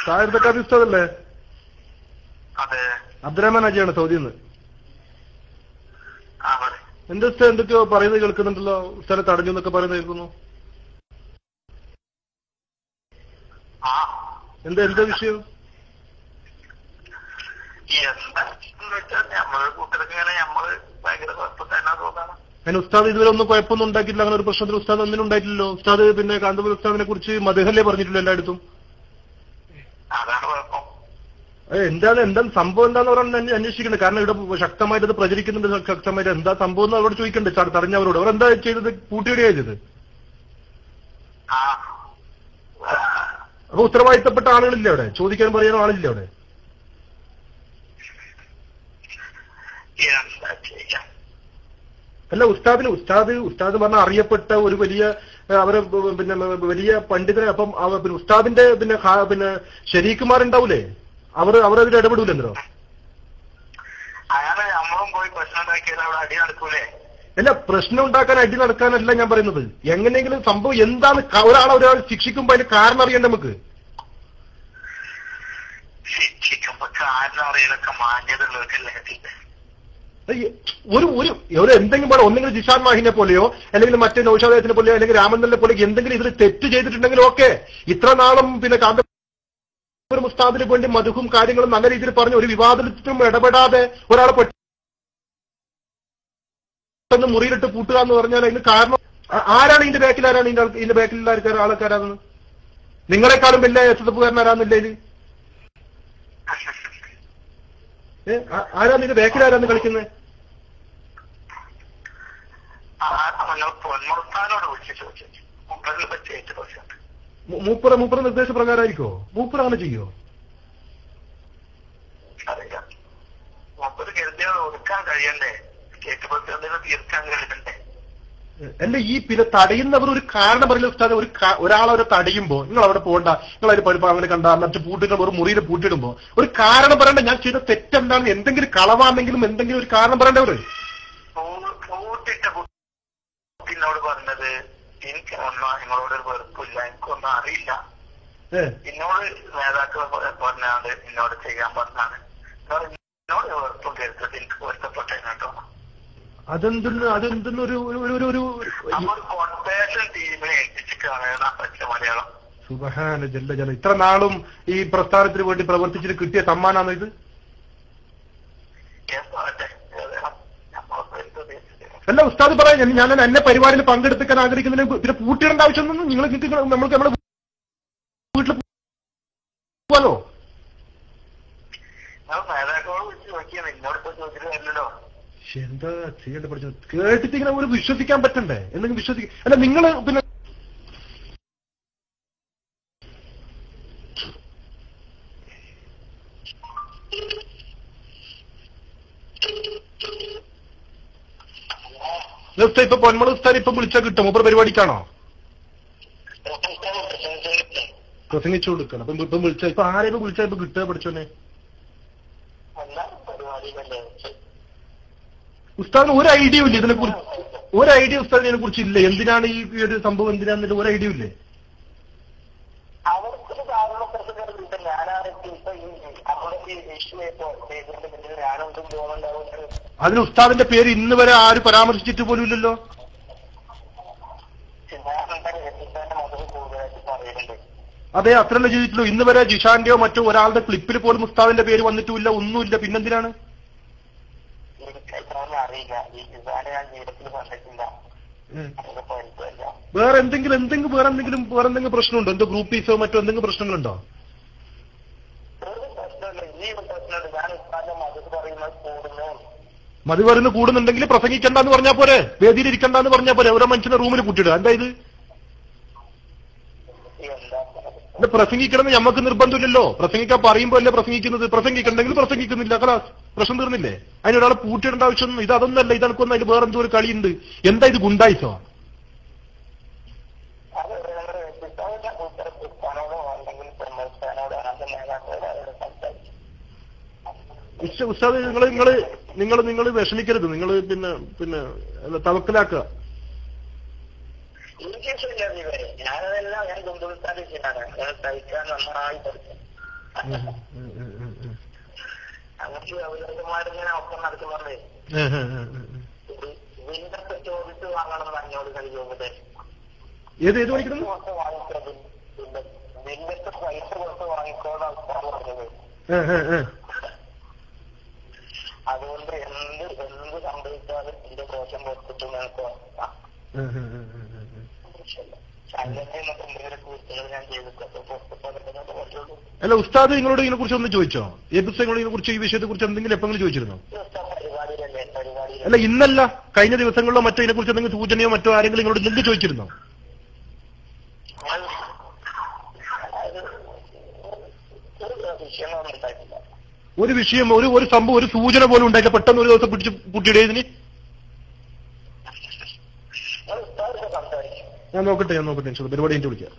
സാഹിർ തക്കാബി ഉസ്താദല്ലേ? അതെ. അബ്ദുറഹ്മാൻ അജിയാണ് സൗദിന്ന്. എന്റെ ഉസ്താദ് എന്തൊക്കെയോ പറയുന്നത് കേൾക്കുന്നുണ്ടല്ലോ, ഉസ്താദെ തടഞ്ഞു എന്നൊക്കെ പറയുന്നത് കേൾക്കുന്നു. എന്താ വിഷയം? അതിന് ഉസ്താദ് ഇതുവരെ ഒന്നും കുഴപ്പമൊന്നും ഉണ്ടാക്കിയിട്ടില്ല. അങ്ങനെ ഒരു പ്രശ്നത്തിൽ ഉസ്താദ് ഒന്നിനും ഉണ്ടായിട്ടില്ലല്ലോ. ഉസ്താദ് പിന്നെ കാന്തപുരം ഉസ്താദിനെ കുറിച്ച് മദ്ഹല്ലേ പറഞ്ഞിട്ടില്ലോ എല്ലായിടത്തും. എന്താണ് സംഭവം എന്താന്ന് പറഞ്ഞാൽ അന്വേഷിക്കുന്നത്. കാരണം ഇവിടെ ശക്തമായിട്ട് ഇത് പ്രചരിക്കുന്നുണ്ട്. ശക്തമായിട്ട് എന്താ സംഭവം എന്ന് അവരോട് ചോദിക്കണ്ടേ, തടഞ്ഞവരോട്. അവരെന്താ ചെയ്തത്? പൂട്ടിയിടുകയാണ് ചെയ്തത്. അപ്പൊ ഉത്തരവാദിത്തപ്പെട്ട ആളുകളില്ല അവിടെ, ചോദിക്കാൻ പറയാൻ ആളില്ല അവിടെ. അല്ല, ഉസ്താദ് പറഞ്ഞ അറിയപ്പെട്ട ഒരു വലിയ അവരെ പിന്നെ വലിയ പണ്ഡിതരെ. അപ്പം പിന്നെ ഉസ്താദിന്റെ പിന്നെ ശരീക്കുമാരുണ്ടാവൂലേ, അവരതിൽ ഇടപെടൂലെന്തോ? അല്ല, പ്രശ്നം ഉണ്ടാക്കാൻ അടി നടക്കാനല്ല ഞാൻ പറയുന്നത്. എങ്ങനെയെങ്കിലും സംഭവം എന്താണ്, ഒരാൾ ശിക്ഷിക്കുമ്പോ അതിന് കാരണം അറിയണ്ട നമുക്ക്. ശിക്ഷിക്കുമ്പോ കാരണം അറിയാനൊക്കെ മാന്യതയുള്ളവർക്കല്ലേ. ഒരു എന്തെങ്കിലും പോലെ ഒന്നെങ്കിലും ജിഷാൻ മാഹിനെ പോലെയോ അല്ലെങ്കിൽ മറ്റേ നൗഷാദത്തിനെ പോലെയോ അല്ലെങ്കിൽ രാമന്തലിനെ പോലെയോ എന്തെങ്കിലും ഇതിൽ തെറ്റ് ചെയ്തിട്ടുണ്ടെങ്കിൽ ഓക്കെ. ഇത്ര നാളും പിന്നെ കാന്തപുരം ഉസ്താദിന് വേണ്ടി മധുഹും കാര്യങ്ങളും നല്ല രീതിയിൽ പറഞ്ഞ് ഒരു വിവാദത്തിലും ഇടപെടാതെ ഒരാളെ പെട്ടെന്ന് മുറിയിലിട്ട് പൂട്ടുക എന്ന് പറഞ്ഞാൽ അതിന് കാരണം ആരാണ്? ഇതിന്റെ ബാക്കിൽ ആരാണ്? ഇതിന്റെ ബാക്കിലുള്ള ആൾക്കാരാണെന്ന് നിങ്ങളെക്കാളും വലിയ എസ്എഫുകാരനാരാന്നില്ല ഇതിൽ? ആരാന്ന് ഇതിന്റെ ബാക്കിൽ ആരാന്ന് കളിക്കുന്നത്? മൂപ്പറ നിർദ്ദേശപ്രകാരമായിരിക്കോ? മൂപ്പർ അങ്ങനെ ചെയ്യോ? അല്ല, ഈ പിന്നെ തടയുന്നവർ ഒരു കാരണം പറയില്ല ഉസ്താദ്. ഒരാളവരെ തടയുമ്പോ നിങ്ങൾ അവിടെ പോകണ്ട, നിങ്ങൾ അതിന് പഠിപ്പ് അങ്ങനെ കണ്ട മറ്റു പൂട്ടിട്ട് ഒരു മുറിയിൽ പൂട്ടിടുമ്പോ ഒരു കാരണം പറയണ്ട. ഞാൻ ചെയ്ത തെറ്റെന്താണ്, എന്തെങ്കിലും കളവാണെങ്കിലും എന്തെങ്കിലും ഒരു കാരണം പറയണ്ടവര്. എന്നോട് പറഞ്ഞത് എനിക്ക് നിങ്ങളോട് ഒരു വെറുപ്പില്ല, എനിക്കൊന്നും അറിയില്ല. എന്നോട് നേതാക്കൾ പറഞ്ഞാണ്, എന്നോട് ചെയ്യാൻ പറഞ്ഞാണ്. എന്നോട് വെറുപ്പും കരുത്തത് എനിക്ക് പൊരുത്തപ്പെട്ടേനെ കേട്ടോ. അതെന്തെന്നൊരു കോൺഗ്രസ് ടീമിനെ ഏൽപ്പിച്ചിട്ടാണ് പച്ച മലയാളം. സുബ്ഹാന ജല്ല ജല. ഇത്ര നാളും ഈ പ്രസ്ഥാനത്തിന് വേണ്ടി പ്രവർത്തിച്ചിട്ട് കിട്ടിയ സമ്മാനാണ് ഇത്. അല്ല, ഉസ്താദ് പറയാം, ഞാൻ എന്നെ പരിപാടിയിൽ പങ്കെടുപ്പിക്കാൻ ആഗ്രഹിക്കുന്നതിന് പിന്നെ പൂട്ടിയിടേണ്ട ആവശ്യമൊന്നും നമ്മൾക്ക് നമ്മുടെ വീട്ടിൽ പോവാലോ. എന്താ ചെയ്യേണ്ട പഠിച്ചത്? കേട്ടിട്ട് ഇങ്ങനെ ഒരു വിശ്വസിക്കാൻ പറ്റണ്ടേ? എന്തെങ്കിലും വിശ്വസിക്കാൻ. അല്ല, നിങ്ങൾ പിന്നെ ഇപ്പൊ പൊന്മള ഉസ്താദ് ഇപ്പൊ വിളിച്ചാൽ കിട്ടും? മൂപ്പർ പരിപാടിക്കാണോ? പ്രസംഗിച്ചു കൊടുക്കണം. അപ്പൊ ഇപ്പം വിളിച്ച ഇപ്പൊ ആരെയും വിളിച്ചാൽ ഇപ്പൊ കിട്ടുക പഠിച്ചോനെ? ഉസ്താദിന് ഒരു ഐഡിയ ഇല്ല ഇതിനെക്കുറിച്ച്. ഒരു ഐഡിയ ഉസ്താദിനെ കുറിച്ച് ഇല്ല. എന്തിനാണ് ഈ ഒരു സംഭവം, എന്തിനാന്നില്ല ഒരു ഐഡിയ ഇല്ലേ? അതിന് ഉസ്താദിന്റെ പേര് ഇന്ന് വരെ ആരും പരാമർശിച്ചിട്ട് പോലും ഇല്ലല്ലോ. അതെ, അത്രയല്ലേ ചെയ്തിട്ടുള്ളൂ. ഇന്ന് വരെ ജിഷാന്റെയോ മറ്റോ ഒരാളുടെ ക്ലിപ്പിൽ പോലും ഉസ്താദിന്റെ പേര് വന്നിട്ടുമില്ല, ഒന്നുമില്ല. പിന്നെന്തിനാണ്? വേറെ എന്തെങ്കിലും പ്രശ്നമുണ്ടോ? എന്തോ ഗ്രൂപ്പീസോ മറ്റോ എന്തെങ്കിലും പ്രശ്നങ്ങളുണ്ടോ? മതി പറയുന്ന കൂടുന്നുണ്ടെങ്കിൽ പ്രസംഗിക്കണ്ടെന്ന് പറഞ്ഞാൽ പോരെ, വേദിയിൽ ഇരിക്കണ്ടെന്ന് പറഞ്ഞാൽ പോരെ, ഓരോ മനുഷ്യന്റെ റൂമിൽ കൂട്ടിടുക. എന്താ ഇത്? പ്രസംഗിക്കണം എന്ന് നമുക്ക് നിർബന്ധമില്ലല്ലോ. പ്രസംഗിക്കാൻ പറയുമ്പോ അല്ലേ പ്രസംഗിക്കുന്നത്. പ്രസംഗിക്കണ്ടെങ്കിൽ പ്രസംഗിക്കുന്നില്ല, ക്ലാസ് പ്രശ്നം തീർന്നില്ലേ? അതിനൊരാളെ പൂട്ടിയിടേണ്ട ആവശ്യമൊന്നും ഇത് അതൊന്നല്ല. ഇതനക്കൊന്നും അതിൽ വേറെ എന്തോ ഒരു കളിയുണ്ട്. എന്താ ഇത്? ഗുണ്ടായിസോ? ഉസ്താദ് നിങ്ങൾ വിഷമിക്കരുത്. നിങ്ങൾ പിന്നെ തവക്കലാക്കുക. എനിക്ക് ശരിയാണ് ഇവരെ. ഞാനതെല്ലാം ഞാൻ കൊണ്ടുവിട്ടാലും ചെയ്യാണ്. ഞാൻ തയ്ക്കാൻ നന്നായി പഠിച്ചു. നമുക്ക് അവരന്മാരിങ്ങനെ ഒപ്പം നടക്കുന്നുണ്ടേ. വീണ്ടൊക്കെ ചോദിച്ച് വാങ്ങണം എന്നോട് കഴിയും ഉപദേശം. ഏത് പഠിക്കണം? വീണ്ടൊക്കെ പൈസ കൊടുത്ത് വാങ്ങിക്കോളാം പറഞ്ഞത്. അതുകൊണ്ട് എന്ത് സംഭവിച്ചാലും എന്റെ ദോഷം കൊടുത്തിട്ട് നമുക്ക് അല്ല ഉസ്താദ് നിങ്ങളോട് ഇതിനെ കുറിച്ച് ഒന്ന് ചോദിച്ചോ? ഏത് പുസ്തകങ്ങളോട് ഇതിനെ കുറിച്ച് ഈ വിഷയത്തെ കുറിച്ച് എന്തെങ്കിലും എപ്പോഴെങ്കിലും ചോദിച്ചിരുന്നോ? അല്ല ഇന്നല്ല, കഴിഞ്ഞ ദിവസങ്ങളിലോ മറ്റോ ഇതിനെ കുറിച്ച് എന്തെങ്കിലും സൂചനയോ മറ്റോ ആരെങ്കിലും നിങ്ങളോട് എന്തെങ്കിലും ചോദിച്ചിരുന്നോ? ഒരു വിഷയം ഒരു സംഭവം ഒരു സൂചന പോലും ഉണ്ടായില്ല, പെട്ടെന്ന് ഒരു ദിവസം പിടിച്ച് പൂട്ടിയിടേ ഇതിന്? ഞാൻ നോക്കട്ടെ പരിപാടി കഴിഞ്ഞിട്ട് വിളിക്കാം.